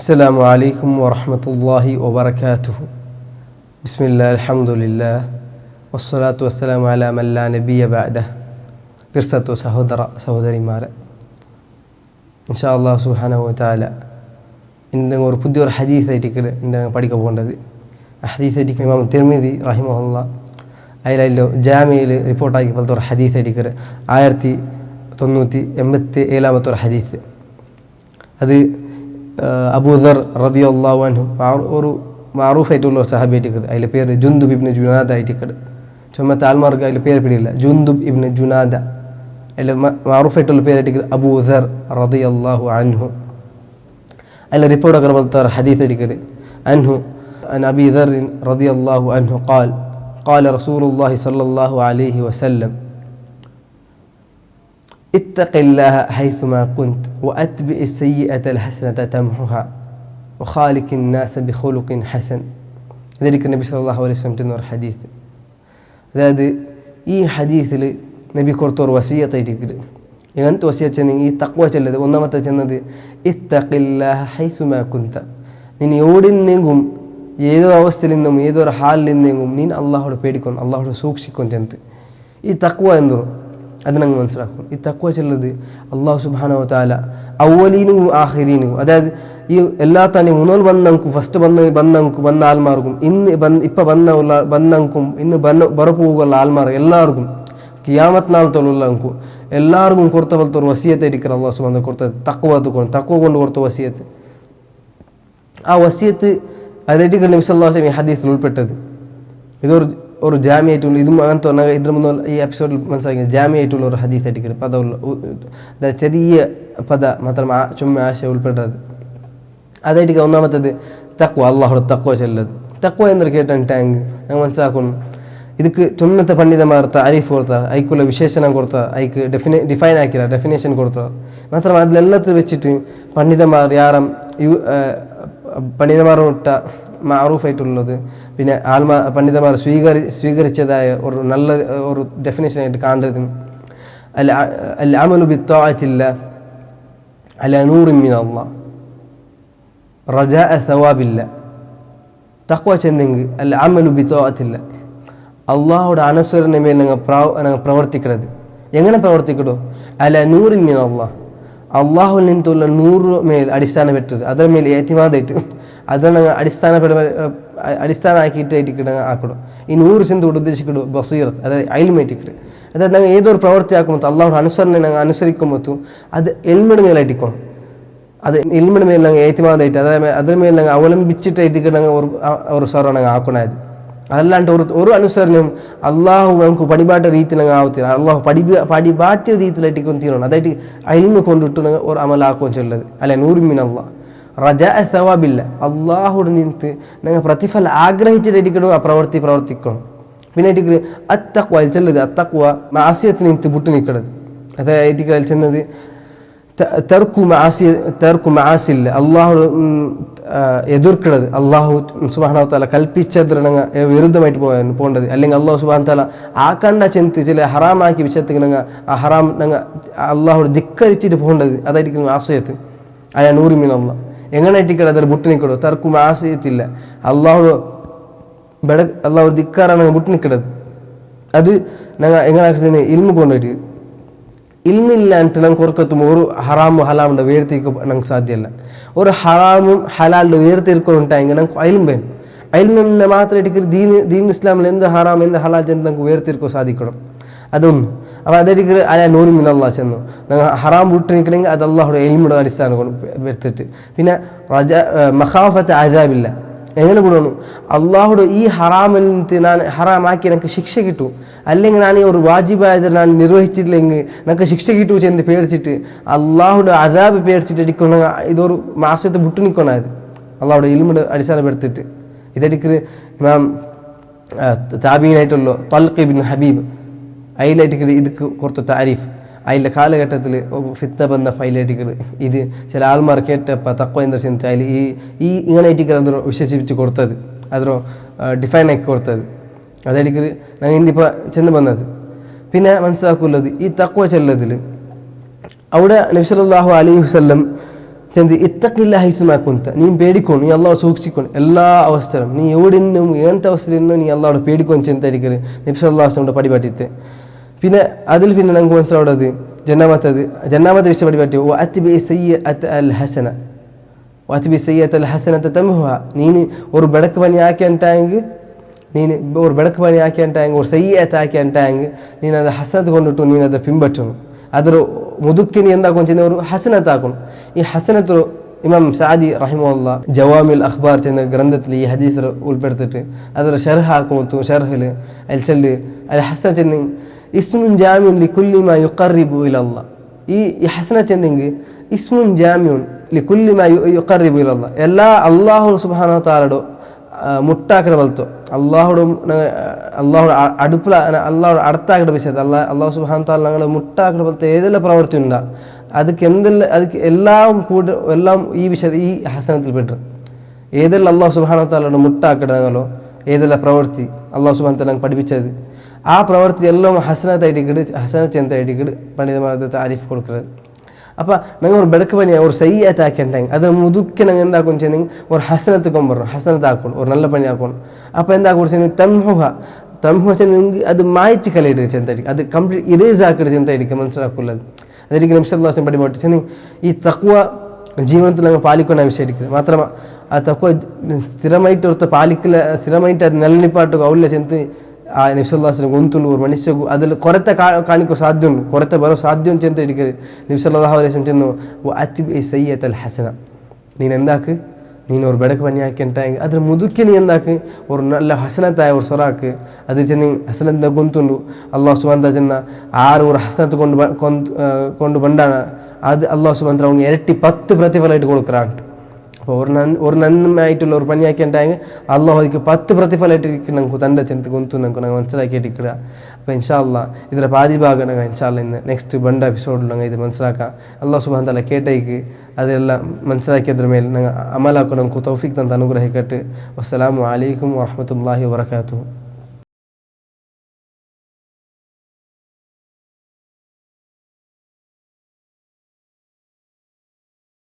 അസ്സലാമു അലൈക്കും വറഹ്മത്തുള്ളാഹി വബറകാതുഹു. ബിസ്മില്ലാഹി അൽഹംദുലില്ലാഹ് വസ്സലാത്തു വസ്സലാമു അലാ മൻ ലാ നബിയ ബഅദഹ്. പിർസത്തു സഹോദര സഹോദരിമാരെ, ഇൻഷാ അല്ലാഹു സുബ്ഹാനഹു വ തആല ഇന്ന് ഒരു പുതിയൊരു ഹദീസായിട്ട് പഠിക്കാൻ പോകേണ്ടത്. ഹദീസായിട്ട് ഇമാം തിർമിദി റഹിമഹുല്ലാ അതിലല്ലോ ജാമിയിൽ റിപ്പോർട്ടാക്കി പോലത്തെ ഒരു ഹദീസായിട്ട് 1987 ഒരു ഹദീസ്. അത് അബൂദർ റളിയല്ലാഹു അൻഹു ഒരു മാറൂഫായിട്ടുള്ള ഒരു സഹാബിയായിട്ട് അതിലെ പേര് ജുന്ദുബ് ഇബ്നു ജുനാദ ആയിട്ട് ചുമത്തെ ആൽമാർക്ക് അതിൽ പേര് പിടിയില്ല. ജുന്ദുബ് ഇബ്നു ജുനാദ അതിൽ മാറൂഫായിട്ടുള്ള പേരായിട്ട് അബൂദർ റളിയല്ലാഹു അൻഹു. അതിൽ റിപ്പോർട്ടൊക്കെ പോലത്തെ ഹദീസ് ആയിട്ട് അൻഹു അൻ അബീ ദർ റളിയല്ലാഹു അൻഹു ഖാൽ قال رسول الله صلى الله عليه وسلم اتق الله حيثما كنت وأتبع السيئة الحسنة تمحها وخالق الناس بخلق حسن. ذلك النبي صلى الله عليه وسلم تنور حديث. അതായത് ഈ ഹദീസിൽ നബി കൊടുത്തൊരു വസിയത്തായിട്ട് എങ്ങനത്തെ വസിയത്ത് ചെന്നെങ്കിൽ ഈ തഖ്വ ചെല്ലത് ഒന്നാമത്തെ ചെന്നത് ഇത്തഖില്ലാഹ ഹൈസുമാ കുന്ത. നീ എവിടെന്നെങ്കും ഏതോ അവസ്ഥയിൽ നിന്നും ഏതൊരു ഹാലിൽ നിന്നെങ്കും നീ അള്ളാഹോട് പേടിക്കണം, അള്ളാഹോട് സൂക്ഷിക്കും ചെന്ന്. ഈ തഖ്വ എന്തോ അതിനങ്ങ് മനസ്സിലാക്കും. ഈ തഖ്വ ചെല്ലത് അള്ളാഹു സുബ്ഹാനഹു വ തആല അവലീനും ആഖിരീനും, അതായത് ഈ എല്ലാ തന്നെ മുന്നോൽ ബന്ധങ്ങൾക്കും ഫസ്റ്റ് വന്ന ആൾമാർക്കും ഇപ്പം ബന്ധങ്ങൾക്കും ഇന്ന് ബറപ്പുള്ള ആൾമാർ എല്ലാവർക്കും ഖിയാമത്ത് നാളത്തോളുള്ളവർക്കും എല്ലാവർക്കും കൊടുത്ത പോലത്തെ ഒരു വസിയത്തായിട്ട് അള്ളാഹു സുബ്ഹാനഹു കൊടുത്തത് തഖ്വ കൊണ്ട് കൊടുത്ത വസിയത്ത്. ആ വസിയത്ത് അതായിട്ട് നബി സല്ലല്ലാഹു അലൈഹി വസല്ലം ഈ ഹദീസിൽ ഉൾപ്പെട്ടത്. ഇതൊരു ജാമിയായിട്ടുള്ള ഇതും അങ്ങനത്തെ ഇതിന് മുന്നേ ഈ എപ്പിസോഡിൽ മനസ്സിലാക്കിയത് ജാമിയായിട്ടുള്ള ഒരു ഹദീസായിട്ട് പദമുള്ള ചെറിയ പദ മാത്രം ചുമ്മാ ആശയം ഉൾപ്പെട്ടത്. അതായിട്ട് ഒന്നാമത്തത് തഖ്വ, അള്ളാഹുടെ തഖ്വ ചെല്ലത്. തഖ്വ എന്നൊരു കേട്ടാണ് ടാങ്ക് ഞങ്ങൾ മനസ്സിലാക്കുന്നു. ಇದಕ್ಕೆ ಚುಮ್ಮത്തെ പണ്ഡിതന്മാർ താരീഫ് കൊടുത്താൽ അതിക്കുള്ള വിശേഷണം കൊടുത്താൽ അതിക്ക് ഡിഫൈൻ ആക്കില്ല, ഡെഫിനേഷൻ കൊടുത്താൽ മാത്രം അതിലെല്ലാത്തിൽ വെച്ചിട്ട് പണ്ഡിതന്മാരോട്ട മാറൂഫായിട്ടുള്ളത് പിന്നെ പണ്ഡിതന്മാർ സ്വീകരിച്ചതായ ഒരു നല്ല ഒരു ഡെഫിനേഷനായിട്ട് കാണുന്നത് അൽ അമലു ബിത്വാഅത്തില്ലാഹ് അലാ നൂറിൻ മിനല്ലാഹ് റജാഅ സവാബില്ലാഹ്. തഖ്വ ചെന്നെങ്കിൽ അൽ അമലു ബിത്വാഅത്തില്ലാഹ്, അള്ളാഹുടെ അനുസരണ മേൽ ഞങ്ങൾ പ്രവർത്തിക്കുന്നത്. എങ്ങനെ പ്രവർത്തിക്കടോ? അല നൂറിൻ മിനല്ലാഹ്, അള്ളാഹുവിൽ നിന്നുള്ള 100 മേൽ അടിസ്ഥാനപ്പെട്ടത്, അതിന് മേൽ ഏത്തിമാതായിട്ട് അതിനെ അടിസ്ഥാനമാക്കിയിട്ട് ആക്കടോ. ഈ 100 ചെന്തോട് ഉദ്ദേശിക്കടോ ബസീറത്ത്, അതായത് അയിൽമേറ്റിക്കട്. അതായത് ഞങ്ങൾ ഏതൊരു പ്രവൃത്തി ആക്കുമ്പോൾ അള്ളാഹുടെ അനുസരണ ഞങ്ങൾ അനുസരിക്കുമ്പോൾ അത് എൽമിയുടെ മേലായിട്ടിക്കണം. അത് എൽമിയുടെ മേൽ ഞങ്ങൾ ഏത്തിമാതായിട്ട് അതായത് അതിന് മേൽ ഞങ്ങൾ അവലംബിച്ചിട്ടായിട്ട് ഞങ്ങൾ ഒരു സർവ്വ ഞങ്ങൾ ആക്കണത്. അതല്ലാണ്ട് ഒരു അനുസരണയും അള്ളാഹു നമുക്ക് പടിപാട്ട രീതിയിൽ അങ്ങ് ആവത്തില്ല. അള്ളാഹു പടിപാറ്റ രീതിയിലായിട്ട് തീരണം. അതായിട്ട് അയിൽമ കൊണ്ടിട്ട് ഒരു അമലാക്കുകയും ചെല്ലത് അല്ലെ 100 മിനല്ലാഹ് റജാഅ സവാബില്ല, അള്ളാഹുടെ നിന്നിട്ട് ഞങ്ങൾ പ്രതിഫലം ആഗ്രഹിച്ചിട്ടായിരിക്കണം ആ പ്രവർത്തിക്കണം. പിന്നെ അത്തഖ്വ ചെല്ലത് അത്തഖ്വ മാസിയത്തിന് നിന്നിട്ട് വിട്ടു നിൽക്കണത്. അതായിട്ട് ചെന്നത് തർക്കു മആസില്ല, അള്ളാഹു എതിർക്കുന്നത്, അള്ളാഹു സുബ്ഹാനഹു വ തആല കൽപ്പിച്ചതിനങ്ങ വിരുദ്ധമായിട്ട് പോകേണ്ടത്. അല്ലെങ്കിൽ അള്ളാഹു സുബ്ഹാനഹു വ തആല ആക്കണ്ട ചെന്ത് ചില ഹറാമാക്കി വിഷയത്തിനങ്ങ ആ ഹറാം ഞങ്ങൾ അള്ളാഹു ധിക്കരിച്ചിട്ട് പോകേണ്ടത്. അതായിരിക്കും ആശയത്ത് അല്ല 100 മിനല്ലാഹ്. എങ്ങനെയായിട്ട് അതൊരു വിട്ടു നിൽക്കണോ? തർക്കു മആസിയത്തില്ല, അള്ളാഹു ധിക്കാറാണ് വിട്ടു നിൽക്കുന്നത്. അത് ഞങ്ങൾ എങ്ങനെ ഇൽമ കൊണ്ടുപോയിട്ട് ഇൽമില്ലാണ്ട് ഞങ്ങൾക്ക് ഓർക്കത്തുമ്പോൾ ഒരു ഹറാമും ഹലാമിൻ്റെ വേർതിരിക്കാൻ ഞങ്ങൾക്ക് സാധ്യമല്ല. ഒരു ഹറാമും ഹലാലിൻ്റെ വേർതിരിക്കുന്നുണ്ടായെങ്കിൽ ഞങ്ങൾക്ക് അയിൽമിനെ മാത്രമായിട്ട് ദീൻ ഇസ്ലാമിൽ എന്ത് ഹറാം എന്ത് ഹലാൽ ചെന്ന് ഞങ്ങൾക്ക് വേർതിരിക്കാൻ സാധിക്കണം. അതൊന്നും അപ്പോൾ അതായിരിക്കും അല്ല 100 മിനല്ലാഹ് ചെന്നു ഞങ്ങൾ ഹറാം വിട്ടു നിൽക്കണമെങ്കിൽ അത് അള്ളാഹുടെ ഇൽമിയുടെ അടിസ്ഥാനം വരുത്തിട്ട്. പിന്നെ മഖാഫത്ത് അദാബില്ല, എങ്ങനെ കൂടണം? അള്ളാഹുടെ ഈ ഹറാമിൽ ഞാൻ ഹറാമാക്കി എനിക്ക് ശിക്ഷ കിട്ടൂ, അല്ലെങ്കിൽ ഞാൻ ഈ ഒരു വാജിബായത് ഞാൻ നിർവഹിച്ചിട്ടില്ലെങ്കിൽ എനിക്ക് ശിക്ഷ കിട്ടൂ ചെന്ന് പേടിച്ചിട്ട് അള്ളാഹുടെ അദാബ് പേടിച്ചിട്ട് അടിക്കണം. ഇതൊരു മാസത്തെ വിട്ടു നിൽക്കണത് അള്ളാഹുടെ ഇൽമിയുടെ അടിസ്ഥാനപ്പെടുത്തിയിട്ട്. ഇതടിക്ക് ഇമാം താബീനായിട്ടുള്ള തൽഖ് ഇബ്നു ഹബീബ് അതിലായിട്ട് ഇതൊക്കെ കുറച്ച് താരീഫ് അതിൻ്റെ കാലഘട്ടത്തിൽ ഫിത്ന ബന്ധം അതിലായിട്ട് ഇത് ചില ആൾമാർ കേട്ടപ്പോൾ തഖ്വ എന്താ ചിന്ത അതിൽ ഈ ഇങ്ങനെയായിട്ട് അതോ വിശേഷിപ്പിച്ച് കൊടുത്തത്, അതോ ഡിഫൈൻ ആക്കി കൊടുത്തത്. അതായിരിക്കും ഞങ്ങൾ ഇന്നിപ്പോൾ ചെന്ന് വന്നത്. പിന്നെ മനസ്സിലാക്കുള്ളത് ഈ തഖ്വ ചെല്ലതിൽ അവിടെ നബി സല്ലല്ലാഹു അലൈഹി വസല്ലം ചെന്ത് ഇത്തഖില്ല ഹൈസുമാ കുന്ത, നീ പേടിക്കോണം, നീ അള്ളാഹ് സൂക്ഷിക്കണം എല്ലാ അവസ്ഥയിലും, നീ എവിടെ നിന്നും ഏനത്തെ അവസ്ഥയിലും നീ അള്ളാഹോട് പേടിക്കണം ചെന്തായിരിക്കും നബി സല്ലല്ലാഹു അലൈഹി വസല്ലം പടിപാട്ടിത്ത്. പിന്നെ അതിൽ പിന്നെ നമുക്ക് മനസ്സിലാവുന്നത് ജന്നാമത്തെ വിഷയം പടിപാട്ടി വഅത്ബി സയ്യിഅത അൽ ഹസന വഅത്ബി സയ്യിഅത അൽ ഹസനത തംഹുഹ, നീ ഒരു ബടക്ക് പണി ആക്കിയാണ്ടായെങ്കിൽ ഒരു ബടക്ക് പണി ആക്കിയാണ്ടായെങ്കിൽ ഒരു സയ്യിഅത്ത് ആക്കിയാണ്ടായെങ്കിൽ നീ അത് ഹസനത്ത് കൊണ്ടിട്ടു നീ അത് പിൻപറ്റണം. ಅದರ ಮುದುಕಿನಿ ಎಂದಾಕೊಂಡು ಚೆಂದ ಅವರು ಹಸನತ್ ಹಾಕೊಂಡು ಈ ಹಸನತ್ ಇಮಾಮ್ ಸಾದಿ ರಹಿಮಹುಲ್ಲಾ ಜವಾಮಿಲ್ ಅಖ್ಬಾರ್ ಚೆಂದ ಗ್ರಂಥದಲ್ಲಿ ಈ ಹದೀಸರ ಉಲ್ಪೆಡ್ತಿಟ್ಟು ಅದರ ಶರ್ಹ ಹಾಕೊಂತು ಶರ್ಹಲ್ ಅಲ್ಲಿ ಚೆಲ್ಲಿ ಅಲ್ಲಿ ಹಸನ ಚೆಂದ ಇಸ್ಮುನ್ ಜಾಮಿನ್ ಲಿ ಕುಲ್ಲಿ ಮಾ ಯುಕರ್ರಿಬು ಇಲಲ್ಲಾ. ಈ ಹಸನ ಚೆಂದಿಂಗ್ ಇಸ್ಮುನ್ ಜಾಮಿನ್ ಲಿ ಕುಲ್ಲಿ ಮಾ ಯುಕರ್ರಿಬು ಇಲಲ್ಲಾ, ಎಲ್ಲ ಅಲ್ಲಾಹು ಸುಬ್ಹಾನಹು ವ ತಆಲಡು മുട്ടാക്കട പോലത്തോ അള്ളാഹോട് അടുപ്പിൽ അള്ളാഹോട് അടുത്താക്കട വിഷയത്തിൽ അള്ളാഹു സുബ്ഹാനഹു തആല ഞങ്ങൾ മുട്ടാക്കട പോലത്തെ ഏതെല്ലാം പ്രവൃത്തി ഉണ്ടാ ಅದಕ್ಕೆ എല്ലാം ഈ വിഷയത്തിൽ ഈ ഹസനത്തിൽ പെട്ടു. ഏതെല്ലാം അള്ളാഹു സുബ്ഹാനഹു തആലയുടെ മുട്ടാക്കട ഞങ്ങളോ ഏതെല്ലാം പ്രവൃത്തി അള്ളാഹു സുബ്ഹാനഹു തആല ഞങ്ങൾ പഠിപ്പിച്ചത് ആ പ്രവൃത്തി എല്ലാം ഹസനത്ത് ചെന്തായിട്ട് പണ്ഡിതന്മാരുടെ താരിഫ് കൊടുക്കുന്നത്. അപ്പോൾ ഞങ്ങൾ ഒരു ബെടക്ക് പണിയാ ഒരു സയ്യിഅത്ത് ആക്കിയിട്ടുണ്ടെങ്കിൽ അത് മുതുക്കി ഞങ്ങൾ എന്താക്കും ചെന്നെങ്കിൽ ഒരു ഹസനത്ത് കൊണ്ടുവരണം, ഹസനത്ത് ആക്കണം, ഒരു നല്ല പണി ആക്കണം. അപ്പോൾ എന്താക്കും ചെന്നെങ്കിൽ തംഹുഹ ചെന്നെങ്കിൽ അത് മായ്ച്ച് കളയിട്ട് ചെന്തായിരിക്കും, അത് കംപ്ലീറ്റ് ഇറേസ് ആക്കിയിട്ട് ചെന്തായിരിക്കും മനസ്സിലാക്കുള്ളത്. അതായിരിക്കും നബി സല്ലല്ലാഹു അലൈഹി വസല്ലം പടിപാട്ട് ചെന്നെങ്കിൽ ഈ തഖ്വ ജീവിതത്തിൽ ഞങ്ങൾ പാലിക്കുന്ന വിഷയമായിരിക്കും. മാത്രമല്ല ആ തഖ്വ സ്ഥിരമായിട്ട് ಅದು ನೆಲನಿಪಾಟು ಅವಲ್ಲ ಚೆಂತ ಆ ನಬಿ ಸಲ್ಲಲ್ಲಾಹು ಅಲೈಹಿ ವಸಲ್ಲಂ ಗೊಂತುಂಡು ಒಂದು ಮನುಷ್ಯಗೂ ಅದ್ರಲ್ಲಿ ಕೊರತೆ ಕಾಣಿಕೋ ಸಾಧ್ಯ ಉಂಟು, ಕೊರತೆ ಬರೋ ಸಾಧ್ಯ ಉಂಟು ಅಂತ ಹಿಡಿಕರಿ ನಬಿ ಸಲ್ಲಲ್ಲಾಹು ಅಲೈಹಿ ವಸಲ್ಲಂ ಚೆನ್ನು ಅತ್ಬಿ ಸಯ್ಯಿಅತ ಅಲ್ ಹಸನ, ನೀನು ಎಂದಾಕು ನೀನು ஒரு ಬೆಡಕು பணி ஆக்கிட்டாங்க ಅದ್ರ ಮುದುಕಿ ನೀ ಎಂದಾಕು ஒரு நல்ல ಹಸನತಾಯ ஒரு ಸೊರಾಕು ಅದು ಚೆನ್ನ ಹಸನದಿಂದ ಗೊಂತುಂಡು ಅಲ್ಲಾಹ್ ಸುಬ್ಹಾನಹು ವ ತಆಲ ಆರು ஒரு ಹಸನತ್ കൊണ്ട് ಬಂಡಾನ ಅದು ಅಲ್ಲಾಹ್ ಸುಬ್ಹಾನಹು ವ ತಆಲ ಅವನಿಗೆ ಇರട്ടി 10 പ്രതിഫലം ആയിട്ട് കൊടുക്കறான். അപ്പോൾ ഒരു നന്മയായിട്ടുള്ള ഒരു പണിയാക്കിയിട്ടുണ്ടെങ്കിൽ അള്ളാഹു അതിക്ക് 10 പ്രതിഫലമായിട്ട് നമുക്ക് തൻ്റെ ചെന്ത് ഗൊന്തു നമുക്ക് മനസ്സിലാക്കിയിട്ടിരിക്കുക. അപ്പോൾ ഇൻഷാ അല്ലാ ಇದರ ಪಾದಿ ಭಾಗ ನಂಗೆ ಇನ್ಶಾ ಅಲ್ಲಾ ಇನ್ನು ನೆಕ್ಸ್ಟ್ ಬಂಡ ಎಪಿಸೋಡ್ ನಂಗೆ ಇದು ಮನಸ್ಸಾಕ ಅಲ್ಲಾಹ್ ಸುಬ್ಹಾನಹು ವ ತಆಲ ಕೇಟೈക്ക് ಅದೆಲ್ಲ ಮನಸ್ಸಾಕಿದ್ರ ಮೇಲೆ ನಂಗೆ ಅಮಲ್ ಹಾಕೋ ನಮ್ಗೆ ತೌಫೀಕ್ ತಂತ ಅನುಗ್ರಹಿಕಟ್ಟು. ಅಸ್ಸಲಾಮು ಅಲೈಕುಂ ವರಹಮತುಲ್ಲಾಹಿ ವಬರಕಾತುಹು.